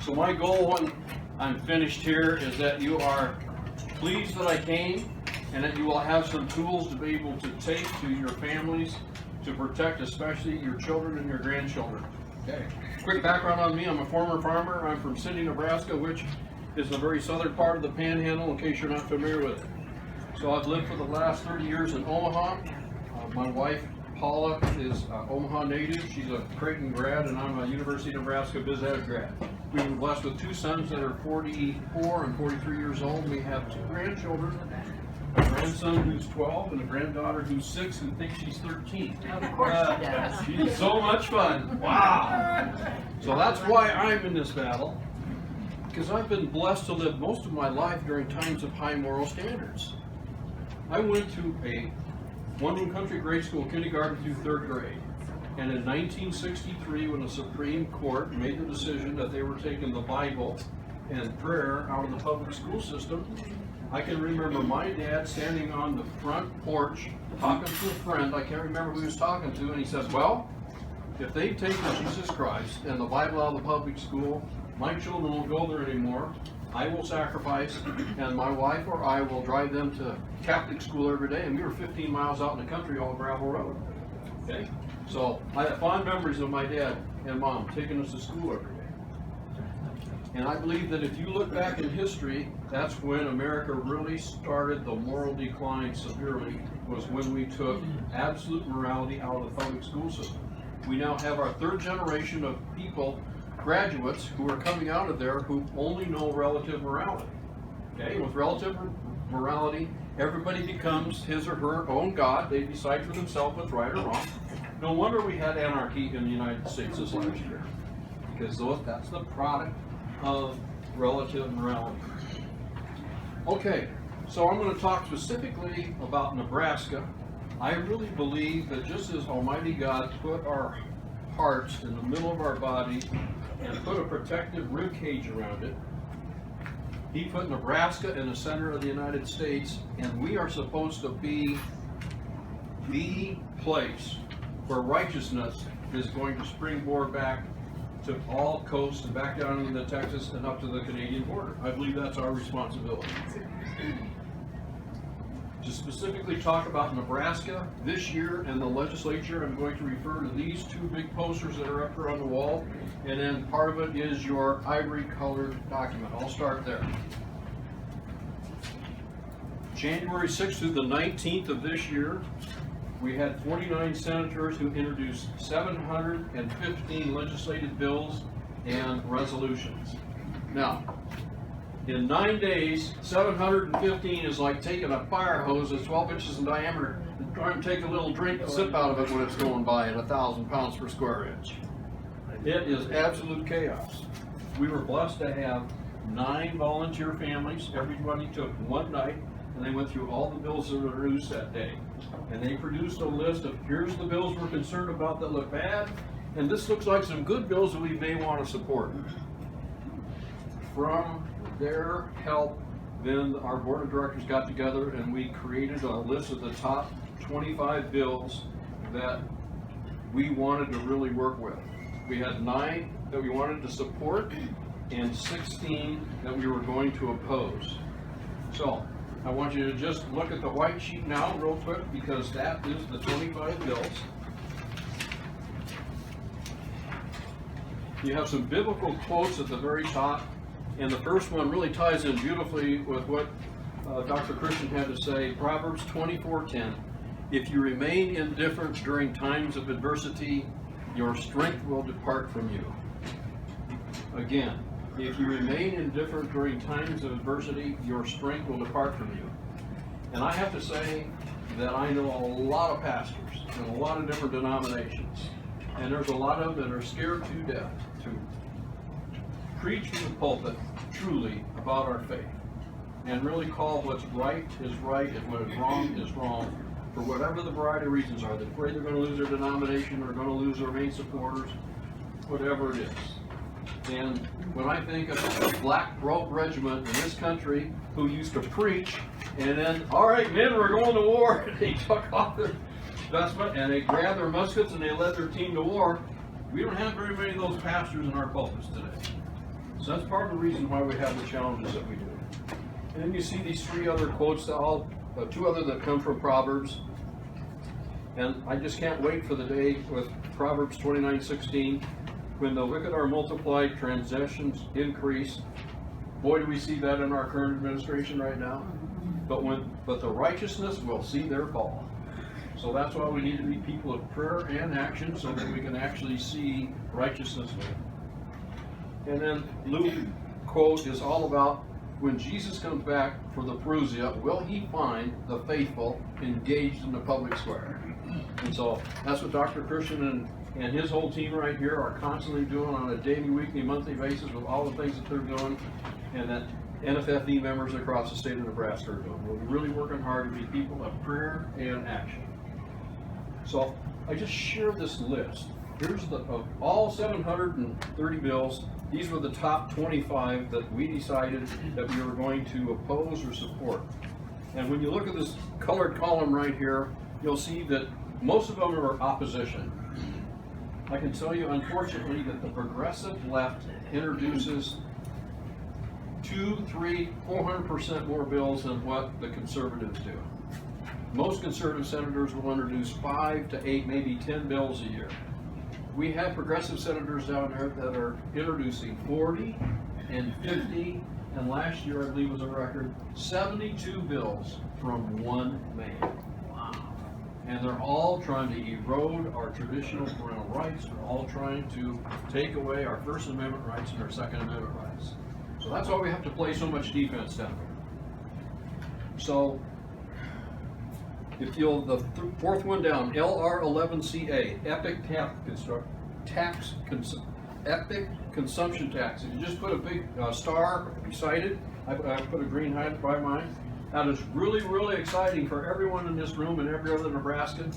So my goal when I'm finished here is that you are pleased that I came, and that you will have some tools to be able to take to your families to protect especially your children and your grandchildren. Okay. Quick background on me, I'm a former farmer. I'm from Cindy, Nebraska, which is the very southern part of the Panhandle, in case you're not familiar with it. So I've lived for the last 30 years in Omaha. My wife, Paula, is an Omaha native. She's a Creighton grad, and I'm a University of Nebraska Biz Ed grad. We've been blessed with two sons that are 44 and 43 years old. We have two grandchildren, a grandson who's 12 and a granddaughter who's 6 who thinks she's 13. Of course she does. She's so much fun. Wow. So that's why I'm in this battle, because I've been blessed to live most of my life during times of high moral standards. I went to a one-room country grade school, kindergarten through 3rd grade. And in 1963, when the Supreme Court made the decision that they were taking the Bible and prayer out of the public school system, I can remember my dad standing on the front porch talking to a friend. I can't remember who he was talking to, and he said, well, if they take Jesus Christ and the Bible out of the public school, my children won't go there anymore. I will sacrifice, and my wife or I will drive them to Catholic school every day. And we were 15 miles out in the country on a gravel road. Okay? So I have fond memories of my dad and mom taking us to school every day. And I believe that if you look back in history, that's when America really started the moral decline severely, was when we took absolute morality out of the public school system. We now have our 3rd generation of people, graduates, who are coming out of there who only know relative morality. Okay, with relative morality, everybody becomes his or her own God. They decide for themselves what's right or wrong. No wonder we had anarchy in the United States this last year, because that's the product of relative morality. Okay, so I'm going to talk specifically about Nebraska. I really believe that just as Almighty God put our hearts in the middle of our body and put a protective rib cage around it, He put Nebraska in the center of the United States, and we are supposed to be the place where righteousness is going to springboard back to all coasts and back down into Texas and up to the Canadian border. I believe that's our responsibility. To specifically talk about Nebraska this year and the legislature, I'm going to refer to these two big posters that are up here on the wall, and then part of it is your ivory colored document. I'll start there. January 6th through the 19th of this year, we had 49 senators who introduced 715 legislative bills and resolutions. Now, in 9 days, 715 is like taking a fire hose that's 12 inches in diameter and trying to take a little drink and sip out of it when it's going by at 1,000 pounds per square inch. It is absolute chaos. We were blessed to have 9 volunteer families. Everybody took one night and they went through all the bills that were introduced that day. And they produced a list of, here's the bills we're concerned about that look bad, and this looks like some good bills that we may want to support. From their help, then our board of directors got together and we created a list of the top 25 bills that we wanted to really work with. We had 9 that we wanted to support and 16 that we were going to oppose. So I want you to just look at the white sheet now real quick, because that is the 25 bills. You have some biblical quotes at the very top. And the first one really ties in beautifully with what Dr. Christian had to say. Proverbs 24:10. If you remain indifferent during times of adversity, your strength will depart from you. Again, if you remain indifferent during times of adversity, your strength will depart from you. And I have to say that I know a lot of pastors in a lot of different denominations. And there's a lot of them that are scared to death to preach from the pulpit truly about our faith and really call what's right is right and what is wrong for whatever the variety of reasons are. They're afraid they're going to lose their denomination or going to lose their main supporters, whatever it is. And when I think of the black robe regiment in this country who used to preach and then, all right, men, we're going to war, and they took off their vestment and they grabbed their muskets and they led their team to war, we don't have very many of those pastors in our pulpits today. So that's part of the reason why we have the challenges that we do. And then you see these three other quotes, two other that come from Proverbs. And I just can't wait for the day with Proverbs 29:16, when the wicked are multiplied, transgressions increase. Boy, do we see that in our current administration right now. But the righteousness will see their fall. So that's why we need to be people of prayer and action, so that we can actually see righteousness win. And then Luke quote is all about, when Jesus comes back for the Parousia, will he find the faithful engaged in the public square? And so that's what Dr. Christian and his whole team right here are constantly doing on a daily, weekly, monthly basis with all the things that they're doing, and that NFFE members across the state of Nebraska are doing. We're really working hard to be people of prayer and action. So I just shared this list. Here's of all 730 bills. These were the top 25 that we decided that we were going to oppose or support. And when you look at this colored column right here, you'll see that most of them are opposition. I can tell you, unfortunately, that the progressive left introduces 200%, 300%, 400% more bills than what the conservatives do. Most conservative senators will introduce 5 to 8, maybe 10 bills a year. We have progressive senators down there that are introducing 40 and 50, and last year I believe was a record 72 bills from one man. Wow. And they're all trying to erode our traditional parental rights. They're all trying to take away our First Amendment rights and our Second Amendment rights. So that's why we have to play so much defense down there. So if you'll, the fourth one down, LR11CA, epic consumption tax. If you just put a big star beside it, I put a green highlight by mine. That is really, really exciting for everyone in this room and every other Nebraskan.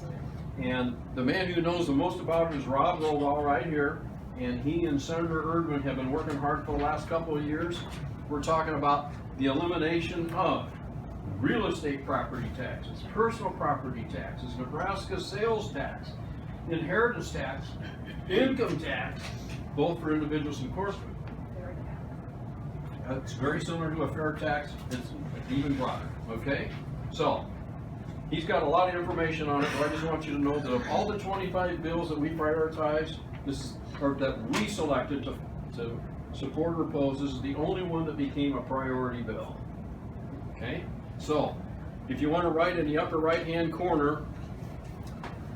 And the man who knows the most about it is Rob Lowell right here. And he and Senator Erdman have been working hard for the last couple of years. We're talking about the elimination of real estate property taxes, personal property taxes, Nebraska sales tax, inheritance tax, income tax, both for individuals and corporate. It's very similar to a fair tax. It's even broader, okay? So, he's got a lot of information on it, but I just want you to know that of all the 25 bills that we prioritized, that we selected to support or oppose, this is the only one that became a priority bill, okay? So, if you want to write in the upper right-hand corner,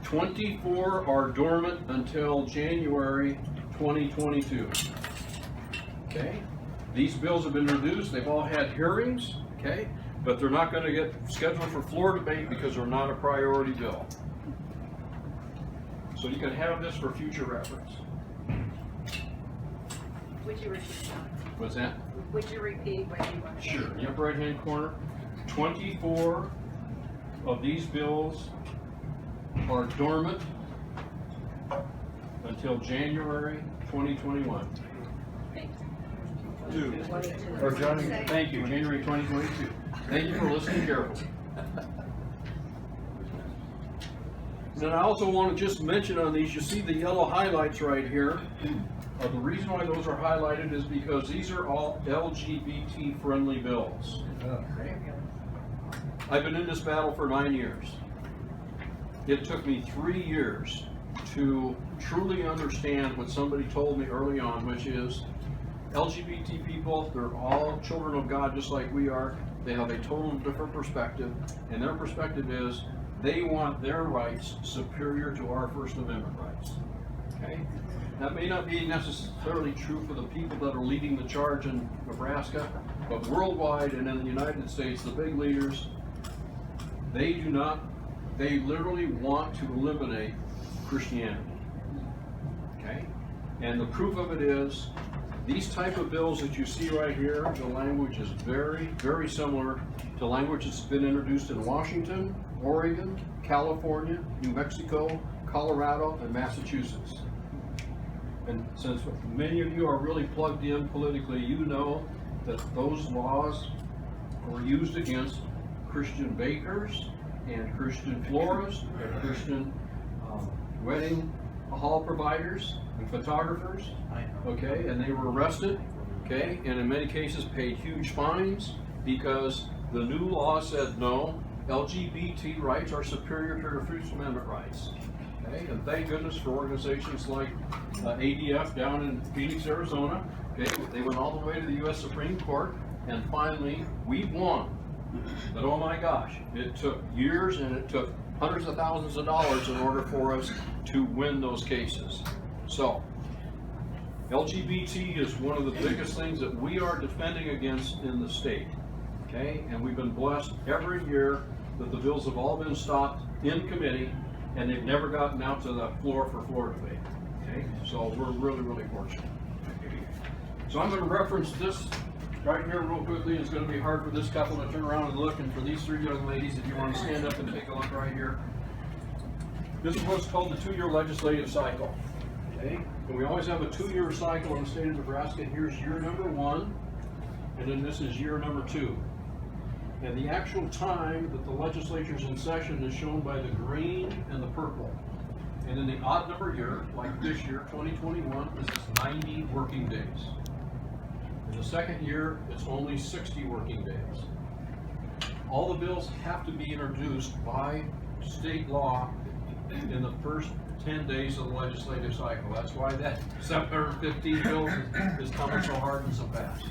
24 are dormant until January 2022. Okay? These bills have been introduced. They've all had hearings, okay? But they're not going to get scheduled for floor debate because they're not a priority bill. So you can have this for future reference. Would you repeat that? What's that? Would you repeat what you want to say? Sure. In the upper right-hand corner, 24 of these bills are dormant until January 2021. Thank you, January 2022. Thank you for listening carefully. Then I also want to just mention on these, you see the yellow highlights right here. The reason why those are highlighted is because these are all LGBT friendly bills. I've been in this battle for 9 years. It took me 3 years to truly understand what somebody told me early on, which is LGBT people, they're all children of God just like we are. They have a total different perspective, and their perspective is they want their rights superior to our First Amendment rights. Okay? That may not be necessarily true for the people that are leading the charge in Nebraska, but worldwide and in the United States, the big leaders, they literally want to eliminate Christianity. Okay? And the proof of it is, these type of bills that you see right here, the language is very, very similar to language that's been introduced in Washington, Oregon, California, New Mexico, Colorado, and Massachusetts. And since many of you are really plugged in politically, you know that those laws were used against Christian bakers and Christian florists and Christian wedding hall providers and photographers, okay, and they were arrested, okay. okay, and in many cases paid huge fines because the new law said no, LGBT rights are superior to the First Amendment rights. Okay, and thank goodness for organizations like ADF down in Phoenix, Arizona. Okay, they went all the way to the U.S. Supreme Court, and finally we won. But oh my gosh, it took years and it took hundreds of thousands of dollars in order for us to win those cases. So, LGBT is one of the biggest things that we are defending against in the state. Okay, and we've been blessed every year that the bills have all been stopped in committee and they've never gotten out to the floor for floor debate. Okay, so we're really, really fortunate. So I'm going to reference this right here real quickly. It's going to be hard for this couple to turn around and look, and for these three young ladies, if you want to stand up and take a look right here. This is what's called the 2-year legislative cycle. Okay, and we always have a 2-year cycle in the state of Nebraska. Here's year number 1, and then this is year number 2. And the actual time that the legislature's in session is shown by the green and the purple. And in the odd number year, like this year, 2021, this is 90 working days. In the second year, it's only 60 working days. All the bills have to be introduced by state law in the first 10 days of the legislative cycle. That's why that 715 bills is coming so hard and so fast.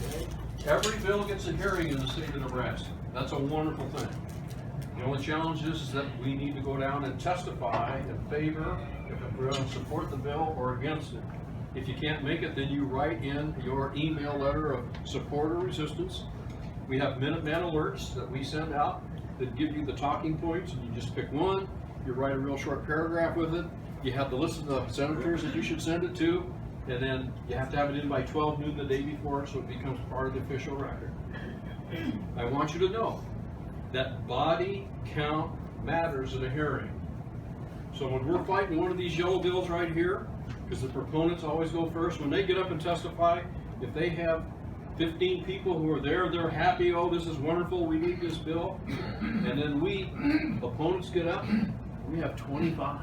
Okay. Every bill gets a hearing in the state of Nebraska. That's a wonderful thing. The only challenge is that we need to go down and testify in favor, if we're going to support the bill, or against it. If you can't make it, then you write in your email letter of support or resistance. We have Minuteman Alerts that we send out that give you the talking points, and you just pick one, you write a real short paragraph with it, you have the list of the senators that you should send it to, and then you have to have it in by 12 noon the day before so it becomes part of the official record. I want you to know that body count matters in a hearing. So when we're fighting one of these yellow bills right here, because the proponents always go first, when they get up and testify, if they have 15 people who are there, they're happy, oh, this is wonderful, we need this bill. And then we, opponents, get up, we have 25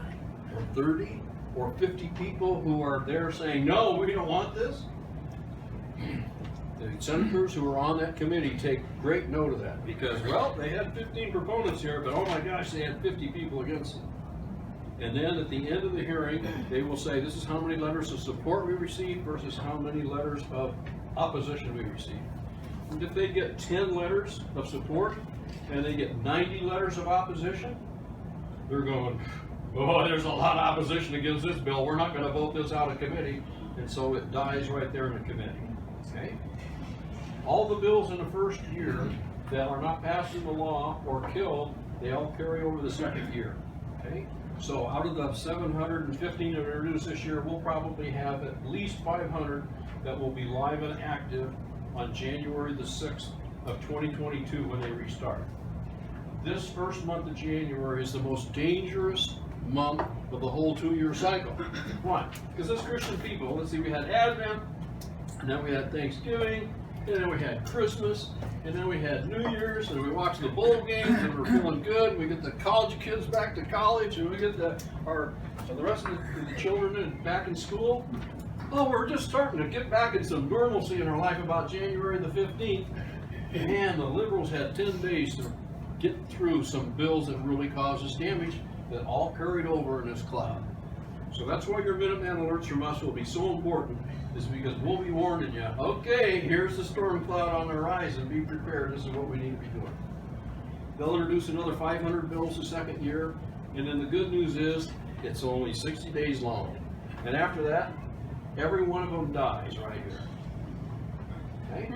or 30 or 50 people who are there saying, no, we don't want this. The senators who are on that committee take great note of that because, well, they had 15 proponents here, but oh my gosh, they had 50 people against it. And then at the end of the hearing, they will say, this is how many letters of support we received versus how many letters of opposition we received. And if they get 10 letters of support and they get 90 letters of opposition, they're going, oh, there's a lot of opposition against this bill. We're not going to vote this out of committee. And so it dies right there in the committee. Okay? All the bills in the first year that are not passed into law or killed, they all carry over the second year. Okay? So out of the 715 that are introduced this year, we'll probably have at least 500 that will be live and active on January the 6th of 2022 when they restart. This first month of January is the most dangerous month of the whole 2-year cycle. Why? Because as Christian people, let's see, we had Advent, and then we had Thanksgiving, and then we had Christmas, and then we had New Year's, and we watched the bowl games, and we're feeling good. We get the college kids back to college, and we get the rest of the children back in school. Oh, we're just starting to get back in some normalcy in our life about January the 15th. And the liberals had 10 days to get through some bills that really caused us damage that all carried over in this cloud. So that's why your Minuteman Alerts from us will be so important, is because we'll be warning you, okay, here's the storm cloud on the horizon, be prepared, this is what we need to be doing. They'll introduce another 500 bills the second year, and then the good news is, it's only 60 days long. And after that, every one of them dies right here. Okay?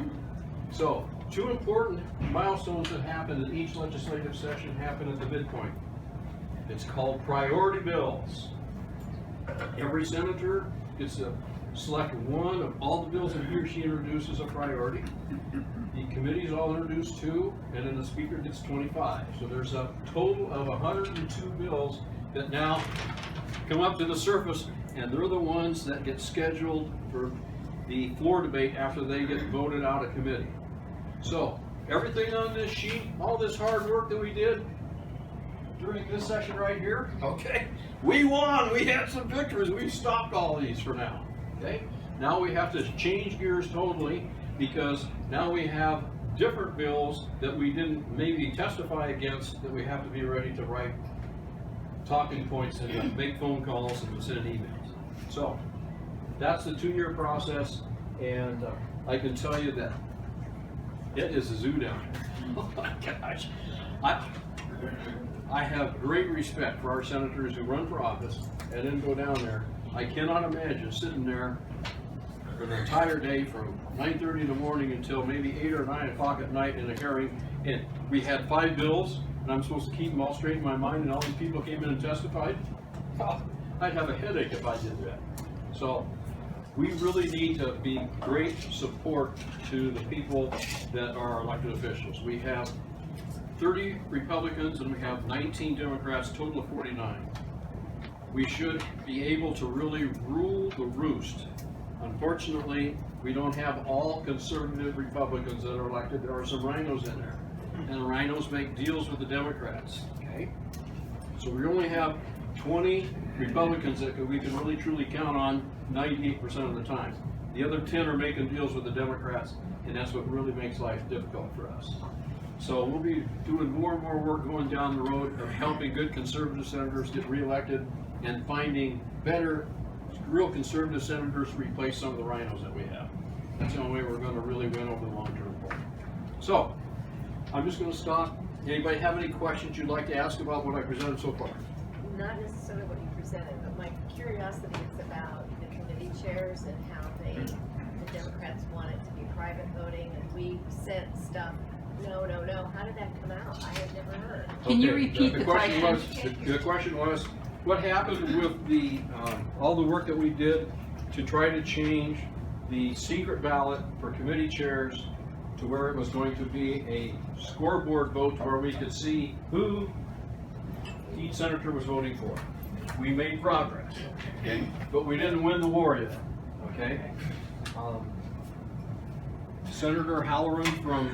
So, 2 important milestones that happen in each legislative session happen at the midpoint. It's called priority bills. Every senator gets to select one of all the bills that he or she introduces a priority. The committees all introduce 2, and then the speaker gets 25. So there's a total of 102 bills that now come up to the surface, and they're the ones that get scheduled for the floor debate after they get voted out of committee. So everything on this sheet, all this hard work that we did during this session right here, okay, we won, we had some victories, we stopped all these for now. okay? Now we have to change gears totally, because now we have different bills that we didn't maybe testify against, that we have to be ready to write talking points and make phone calls and send emails. So that's the 2-year process, and I can tell you that it is a zoo down here. Oh my gosh. I have great respect for our senators who run for office and then go down there. I cannot imagine sitting there for an entire day from 9:30 in the morning until maybe 8 or 9 o'clock at night in a hearing, and we had 5 bills, and I'm supposed to keep them all straight in my mind, and all these people came in and testified. Oh, I'd have a headache if I did that. So we really need to be great support to the people that are elected officials. We have 30 Republicans and we have 19 Democrats, total of 49. We should be able to really rule the roost. Unfortunately, we don't have all conservative Republicans that are elected. There are some rhinos in there, and the rhinos make deals with the Democrats, okay? So we only have 20 Republicans that we can really truly count on 98% of the time. The other 10 are making deals with the Democrats, and that's what really makes life difficult for us. So we'll be doing more and more work going down the road of helping good conservative senators get reelected and finding better, real conservative senators to replace some of the rhinos that we have. That's the only way we're going to really win over the long-term goal. So I'm just going to stop. Anybody have any questions you'd like to ask about what I presented so far? Not necessarily what you presented, but my curiosity is about the committee chairs and how the Democrats want it to be private voting, and we sent stuff. No. How did that come out? I had never heard. Can you repeat the question? The question was, what happened with the all the work that we did to try to change the secret ballot for committee chairs to where it was going to be a scoreboard vote where we could see who each senator was voting for. We made progress, okay? But we didn't win the war yet, okay? Senator Halloran from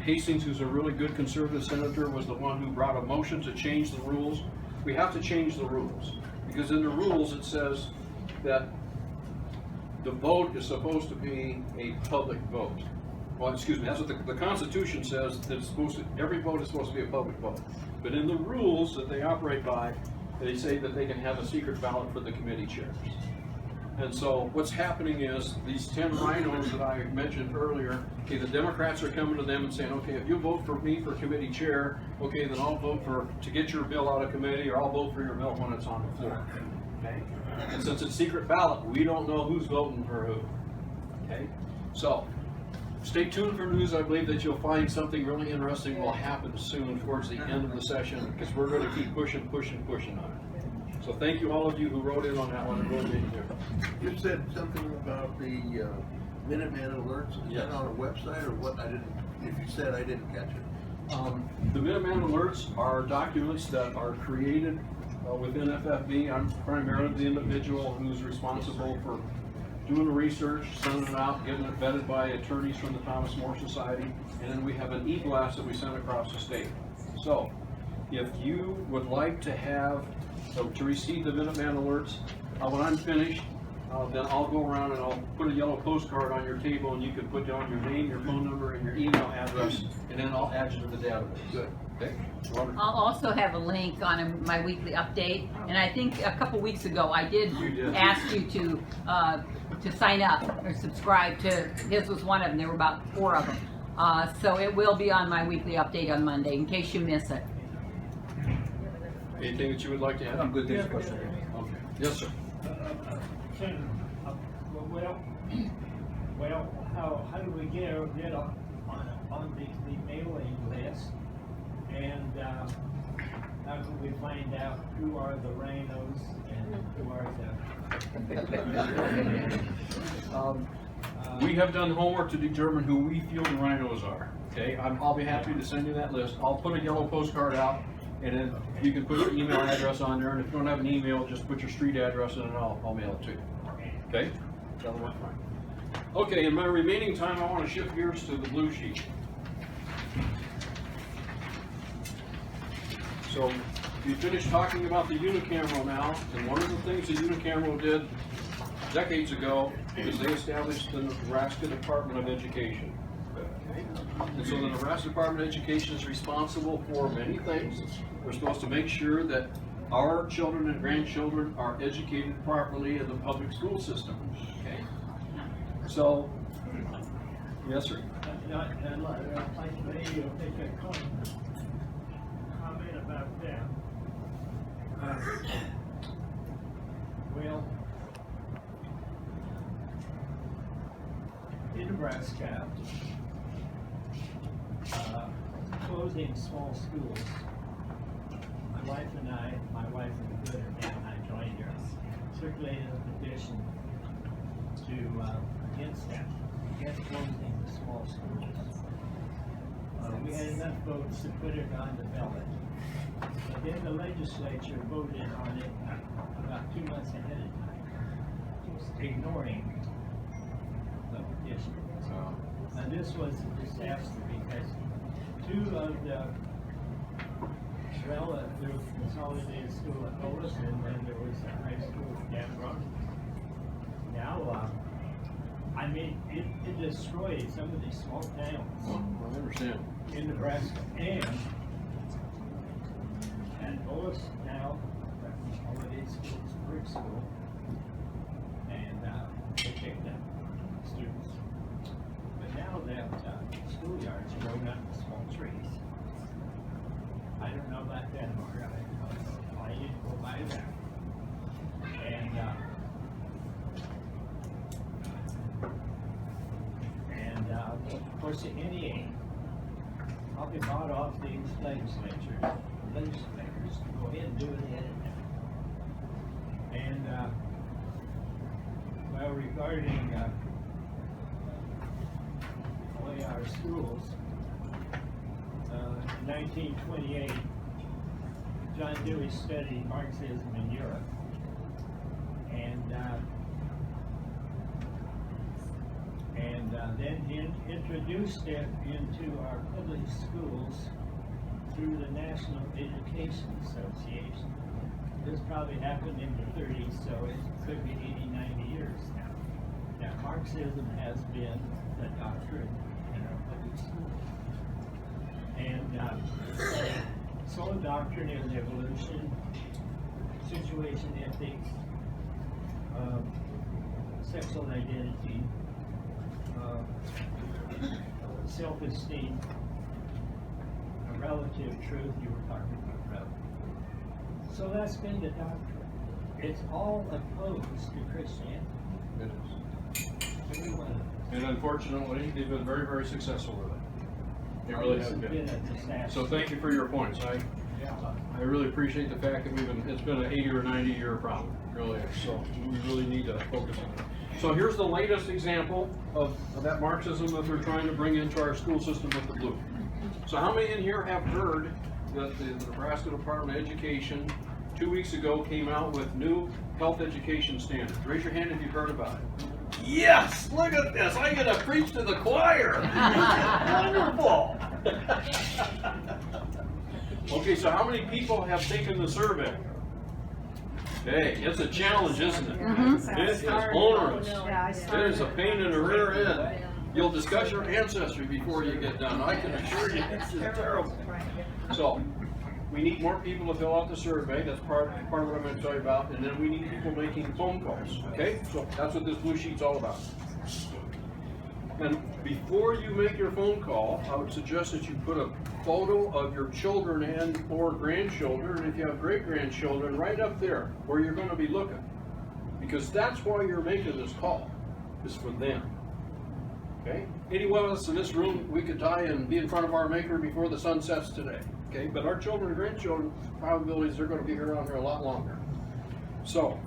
Hastings, who's a really good conservative senator, was the one who brought a motion to change the rules. We have to change the rules, because in the rules it says that the vote is supposed to be a public vote. Well, excuse me, that's what the Constitution says, that it's supposed to, every vote is supposed to be a public vote. But in the rules that they operate by, they say that they can have a secret ballot for the committee chairs. And so what's happening is these 10 rhinos that I mentioned earlier, okay, the Democrats are coming to them and saying, okay, if you vote for me for committee chair, okay, then I'll vote to get your bill out of committee, or I'll vote for your bill when it's on the floor. Okay? And since it's secret ballot, we don't know who's voting for who. Okay? So stay tuned for news. I believe that you'll find something really interesting will happen soon towards the end of the session, because we're going to keep pushing on it. So thank you all of you who wrote in on that one. It really made a difference. You said something about the Minuteman Alerts. Is Yes. that on a website or what? I didn't. If you said, I didn't catch it. The Minuteman Alerts are documents that are created within FFB. I'm primarily the individual who's responsible for doing the research, sending it out, getting it vetted by attorneys from the Thomas More Society, and then we have an e-blast that we send across the state. So if you would like to have to receive the Minuteman Alerts, when I'm finished, then I'll go around and I'll put a yellow postcard on your table, and you can put down your name, your phone number, and your email address, and then I'll add you to the database. Good. Okay? Wonderful. I'll also have a link on my weekly update, and I think a couple weeks ago I did You did. ask you to sign up or subscribe to. His was one of them. There were about 4 of them, so it will be on my weekly update on Monday in case you miss it. Anything that you would like to add? I'm good. Thanks, question. Okay. Yes, sir. How do we get on the mailing list, and how do we find out who are the rhinos and who are the? We have done homework to determine who we feel the rhinos are. Okay, I'll be happy to send you that list. I'll put a yellow postcard out, and then you can put your email address on there. And if you don't have an email, just put your street address in, and I'll mail it to you. Okay, that'll work fine. Okay, in my remaining time, I want to shift gears to the blue sheet. So we finished talking about the unicameral now, and one of the things the unicameral did decades ago, because they established the Nebraska Department of Education. Okay? And so the Nebraska Department of Education is responsible for many things. We're supposed to make sure that our children and grandchildren are educated properly in the public school system. Okay? So, yes, sir. I'd like to make a comment about that. Well, in Nebraska, closing small schools, my wife and good and Dan and I joined her, circulated a petition against that, against closing the small schools. We had enough votes to put it on the ballot. And then the legislature voted on it about 2 months ahead of time, ignoring the petition. And this was a disaster because two of the, there was a consolidated school at Otis, and then there was a high school at Danbrook. Now, I mean, it destroyed some of these small towns. I understand. In Nebraska, and Otis now, holiday school is a brick school, and they picked up students. But now that schoolyards are grown up with small trees. I don't know about that, Mark. I didn't go by that. And of course, the NEA probably bought off these legislators to go ahead and do it ahead of time. And well, regarding the way our schools, in 1928, John Dewey studied Marxism in Europe, and then he introduced it into our public schools through the National Education Association. This probably happened in the 30s, so it could be 80, 90 years now. Now, Marxism has been the doctrine in our public schools. And so doctrine is evolution, situation ethics, sexual identity, self-esteem, a relative truth, you were talking about relative. So that's been the doctrine. It's all opposed to Christianity. It is. Every one of them. And unfortunately, they've been very, very successful with it. They really This have has been. a disaster. So thank you for your points. I really appreciate the fact that it's been an 80 or 90 year problem, really is. So we really need to focus on it. So here's the latest example of that Marxism that they're trying to bring into our school system with the blue. So how many in here have heard that the Nebraska Department of Education 2 weeks ago came out with new health education standards? Raise your hand if you've heard about it. Yes, look at this. I get to preach to the choir. Wonderful. Okay, so how many people have taken the survey? Hey, it's a challenge, isn't it? It is onerous. It is a pain in the rear end. You'll discuss your ancestry before you get done. I can assure you, it's just terrible. So, we need more people to fill out the survey. That's part of what I'm going to tell you about. And then we need people making phone calls. Okay? So that's what this blue sheet's all about. And before you make your phone call, I would suggest that you put a photo of your children and or grandchildren, and if you have great-grandchildren, right up there where you're going to be looking. Because that's why you're making this call, is for them. Okay? Any one of us in this room, we could die and be in front of our Maker before the sun sets today. Okay? But our children and grandchildren, probabilities are going to be around here a lot longer. So,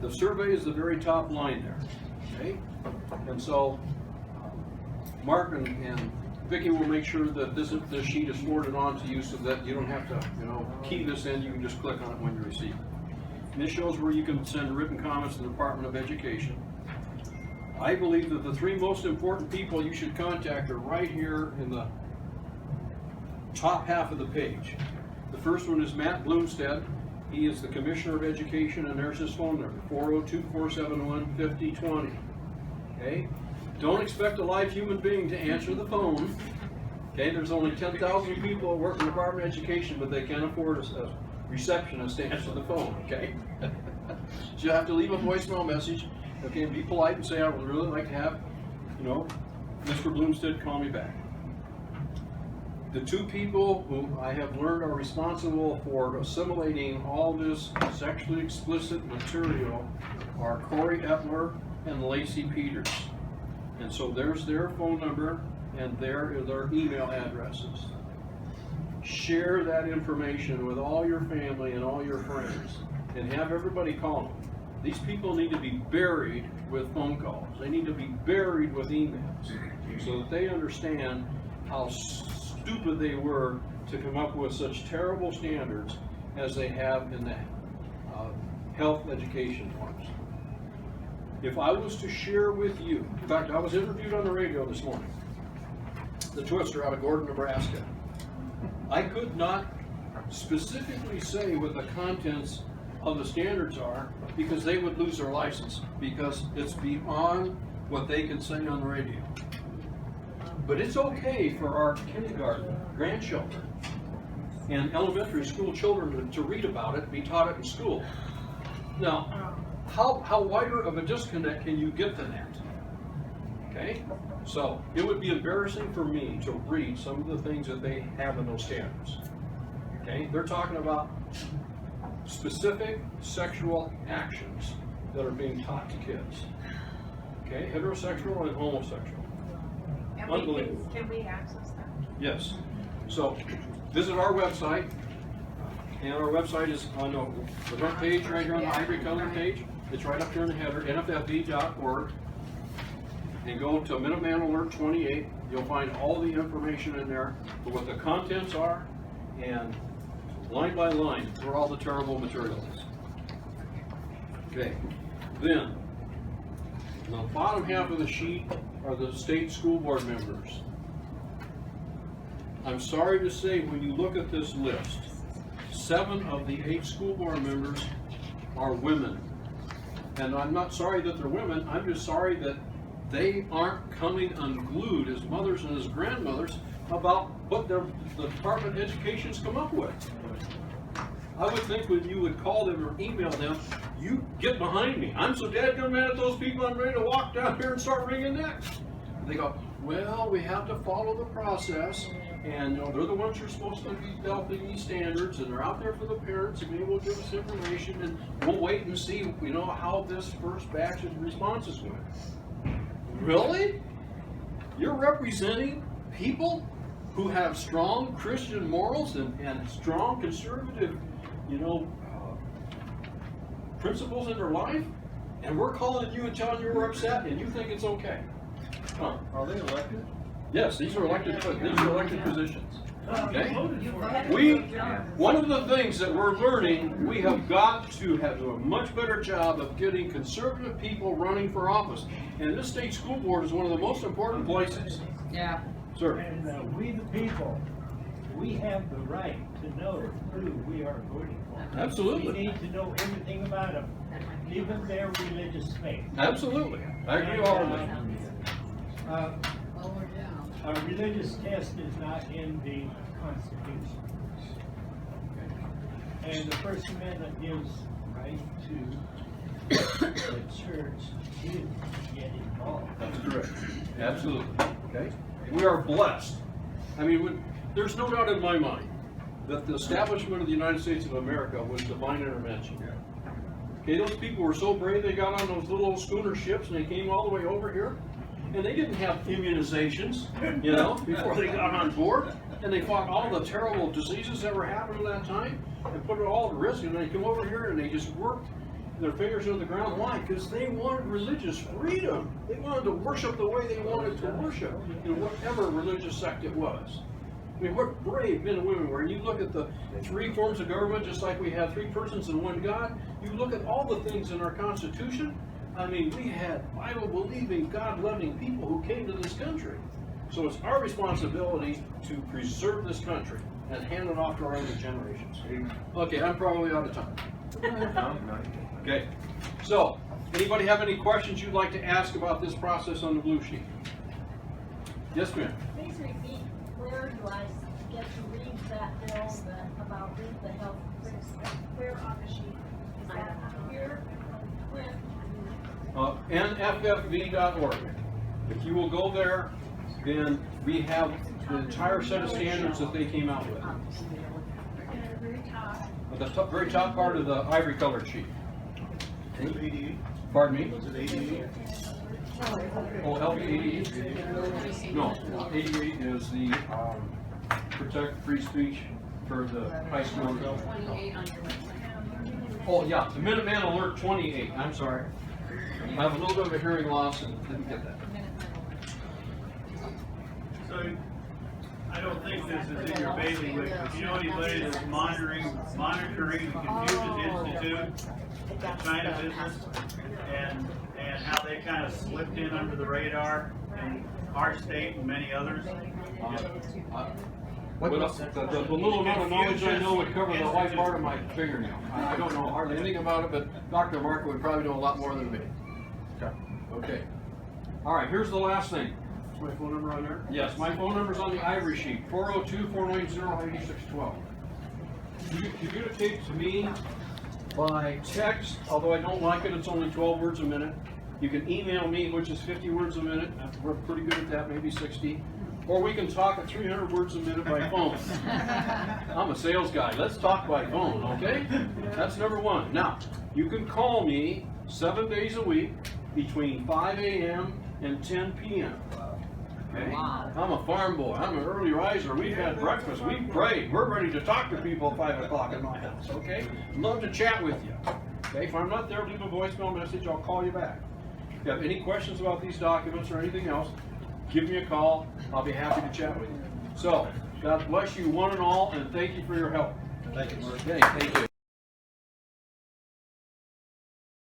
the survey is the very top line there. Okay? And so, Mark and Vicki will make sure that this sheet is forwarded on to you so that you don't have to, key this in. You can just click on it when you receive it. And this shows where you can send written comments to the Department of Education. I believe that the three most important people you should contact are right here in the top half of the page. The first one is Matt Bloomstead. He is the Commissioner of Education, and there's his phone number, 402-471-5020. Okay? Don't expect a live human being to answer the phone. Okay, there's only 10,000 people that work in the Department of Education, but they can't afford a receptionist to answer the phone, okay? So you have to leave a voicemail message, okay, and be polite and say, I would really like to have, you know, Mr. Bloomstead call me back. The two people who I have learned are responsible for assimilating all this sexually explicit material are Corey Etler and Lacey Peters. And so there's their phone number, and there are their email addresses. Share that information with all your family and all your friends, and have everybody call them. These people need to be buried with phone calls. They need to be buried with emails, so that they understand how stupid they were to come up with such terrible standards as they have in the health education forms. If I was to share with you, in fact, I was interviewed on the radio this morning, the Twister out of Gordon, Nebraska. I could not specifically say what the contents of the standards are, because they would lose their license, because it's beyond what they can say on the radio. But it's okay for our kindergarten grandchildren and elementary school children to read about it, be taught it in school. Now, how wider of a disconnect can you get than that? Okay? So, it would be embarrassing for me to read some of the things that they have in those standards. Okay? They're talking about specific sexual actions that are being taught to kids. Okay? Heterosexual and homosexual. Unbelievable. Can we access that? Yes. So, visit our website, and our website is on the front page right here on the ivory colored page. It's right up here in the header, nffb.org. And go to Minuteman Alert 28. You'll find all the information in there for what the contents are, and line by line where all the terrible material is. Okay. Then, the bottom half of the sheet are the state school board members. I'm sorry to say, when you look at this list, 7 of the 8 school board members are women. And I'm not sorry that they're women, I'm just sorry that they aren't coming unglued as mothers and as grandmothers about what the Department of Education's come up with. I would think when you would call them or email them, you get behind me. I'm so dadgum mad at those people, I'm ready to walk down here and start wringing necks. And they go, well, we have to follow the process, and you know, they're the ones who are supposed to be developing these standards, and they're out there for the parents, and be able to give us information, and we'll wait and see, you know, how this first batch of responses went. Really? You're representing people who have strong Christian morals and strong conservative, you know, principles in their life, and we're calling you and telling you we're upset, and you think it's okay? Huh. Are they elected? Yes, these are elected positions. Okay? One of the things that we're learning, we have got to do a much better job of getting conservative people running for office. And this state school board is one of the most important places. Yeah. Sir. And we the people, we have the right to know who we are voting for. Absolutely. We need to know everything about them, even their religious faith. Absolutely. I agree all with you. A religious test is not in the Constitution. And the First Amendment gives right to the church to get involved. That's correct. Absolutely. Okay? We are blessed. I mean, there's no doubt in my mind that the establishment of the United States of America was divine intervention. Okay, those people were so brave, they got on those little old schooner ships and they came all the way over here. And they didn't have immunizations, you know, before they got on board. And they fought all the terrible diseases that were happening at that time and put it all at risk. And they come over here and they just worked their fingers into the ground. Why? Because they wanted religious freedom. They wanted to worship the way they wanted to worship, in whatever religious sect it was. I mean, what brave men and women were. And you look at the 3 forms of government, just like we have 3 persons and 1 God. You look at all the things in our Constitution. I mean, we had Bible-believing, God-loving people who came to this country. So it's our responsibility to preserve this country and hand it off to our other generations. Okay, I'm probably out of time. Okay, so, anybody have any questions you'd like to ask about this process on the blue sheet? Yes, ma'am. Please repeat, where do I get to read that bill about the health? Where on the sheet? Is that Here, Clint, NFFV.org. If you will go there, then we have the entire set of standards that they came out with. at the very top. At the very top part of the ivory colored sheet. Was it ADA? Pardon me? Was it ADA? Oh, LBADE? No, ADA is the protect free speech for the high school. Oh, yeah, the Minuteman Alert 28, I'm sorry. I have a little bit of a hearing loss and didn't get that. So, I don't think this is in your bailiwick, but you know anybody that's monitoring the Confucius Institute, the China business, and how they kind of slipped in under the radar in our state and many others? The little amount of knowledge I know would cover the white part of my fingernail. I don't know hardly anything about it, but Dr. Mark would probably know a lot more than me. Okay. All right, here's the last thing. Is my phone number on there? Yes, my phone number's on the ivory sheet, 402-490-8612. You communicate to me by text, although I don't like it, it's only 12 words a minute. You can email me, which is 50 words a minute. We're pretty good at that, maybe 60. Or we can talk at 300 words a minute by phone. I'm a sales guy. Let's talk by phone, okay? That's number one. Now, you can call me 7 days a week between 5 a.m. and 10 p.m. Okay? Wow. I'm a farm boy. I'm an early riser. We've had breakfast. We've prayed. We're ready to talk to people at 5 o'clock in my house, okay? Love to chat with you. Okay? If I'm not there, leave a voicemail message. I'll call you back. If you have any questions about these documents or anything else, give me a call. I'll be happy to chat with you. So, God bless you one and all, and thank you for your help. Thank you, Mark. Okay, thank you.